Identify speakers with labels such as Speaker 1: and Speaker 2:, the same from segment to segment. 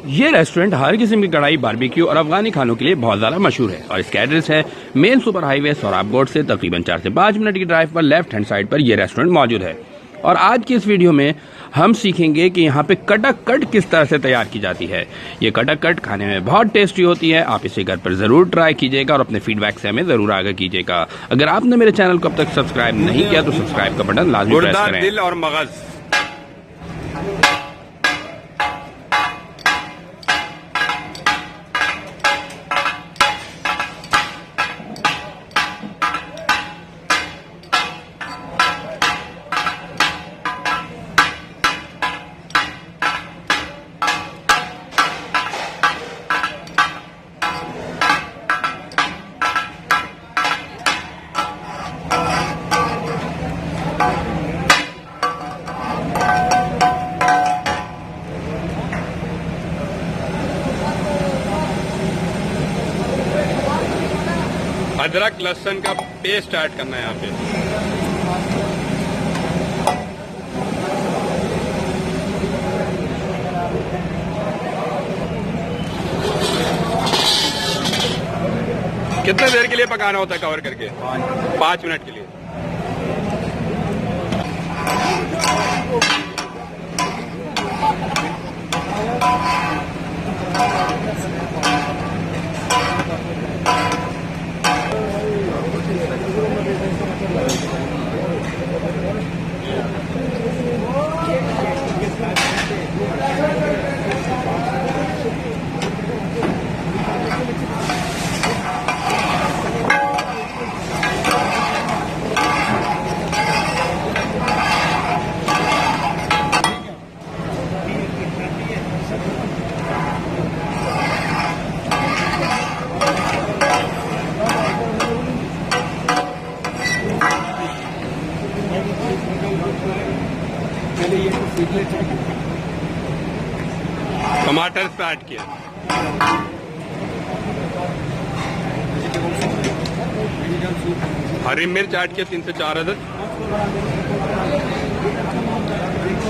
Speaker 1: ये रेस्टोरेंट हर किस्म की कढ़ाई, बारबेक्यू और अफगानी खानों के लिए बहुत ज्यादा मशहूर है और इसका एड्रेस है मेन सुपर हाईवे सोराबगोड से तकरीबन 4 से 5 मिनट की ड्राइव पर लेफ्ट हैंड साइड पर यह रेस्टोरेंट मौजूद है। और आज की इस वीडियो में हम सीखेंगे कि यहाँ पे कटक कट किस तरह से तैयार की जाती है। ये कटक कट खाने में बहुत टेस्टी होती है। आप इसे घर पर जरूर ट्राई कीजिएगा और अपने फीडबैक से हमें जरूर आगे कीजिएगा। अगर आपने मेरे चैनल को अब तक सब्सक्राइब नहीं किया तो सब्सक्राइब का बटन लाजमी प्रेस करें।
Speaker 2: दिल और मगज अदरक लहसुन का पेस्ट ऐड करना है यहाँ पे। कितने देर के लिए पकाना होता है कवर करके? 5 मिनट के लिए। टमाटर पे ऐड किया, हरी मिर्च ऐड किया 3 से 4 अदद,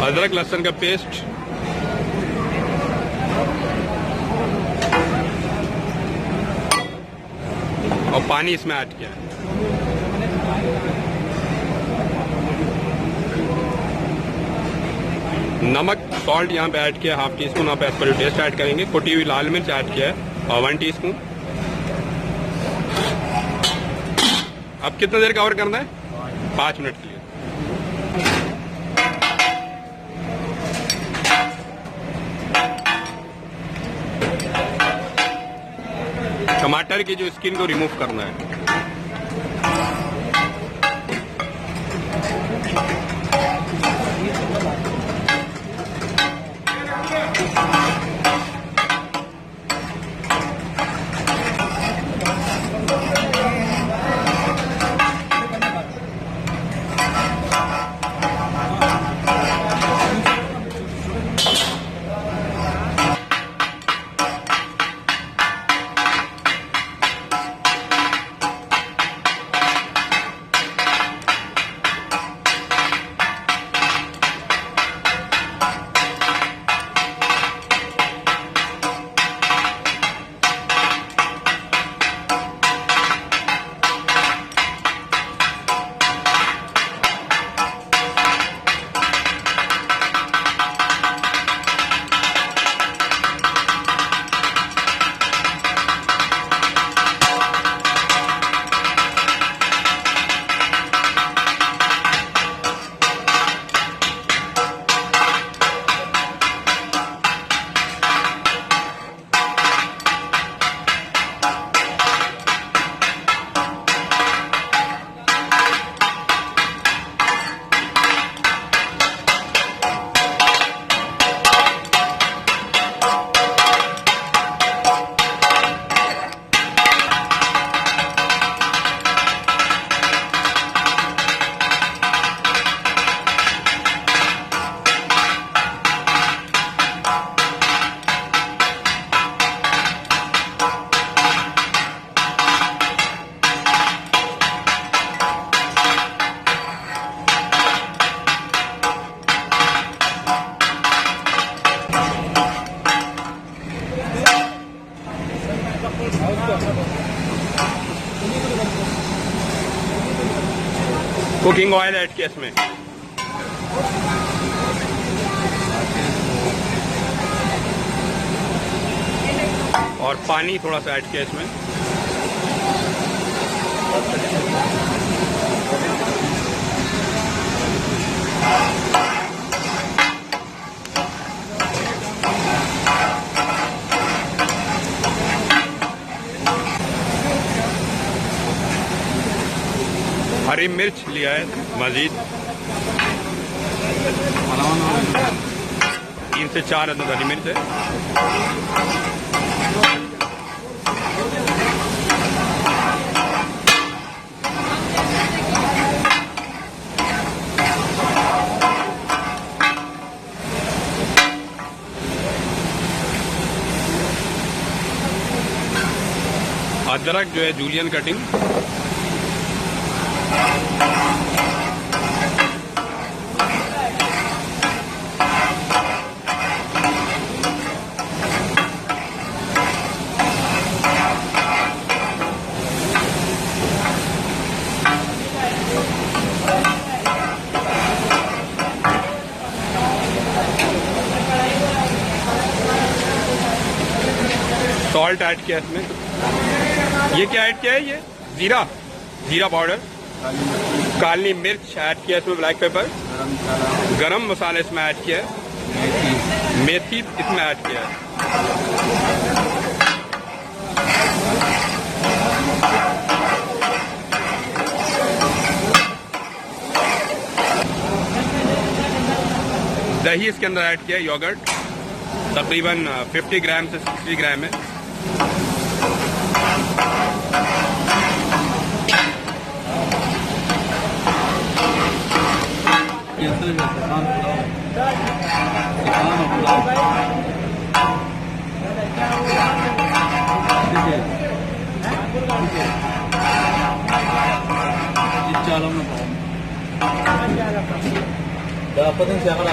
Speaker 2: अदरक लहसुन का पेस्ट, और पानी इसमें ऐड किया। नमक सॉल्ट यहाँ पे ऐड किया 1/2 टीस्पून। आप एज पर टेस्ट ऐड करेंगे। कुटी हुई लाल मिर्च ऐड किया है और 1 टीस्पून। अब कितना देर कवर करना है? 5 मिनट के लिए। टमाटर की जो स्किन को रिमूव करना है। कुकिंग ऑयल ऐड किया इसमें, और पानी थोड़ा सा ऐड किया इसमें। हरी मिर्च लिया है मजीद 3 से 4 अदद हरी मिर्च है। अदरक जो है जूलियन कटिंग, सॉल्ट ऐड किया इसमें। ये क्या ऐड किया है? ये जीरा पाउडर, काली मिर्च ऐड किया इसमें, ब्लैक पेपर, गरम मसाला इसमें ऐड किया है, मेथी इसमें ऐड किया है। दही इसके अंदर ऐड किया है, योगर्ट तकरीबन 50 ग्राम से 60 ग्राम है।
Speaker 3: siapa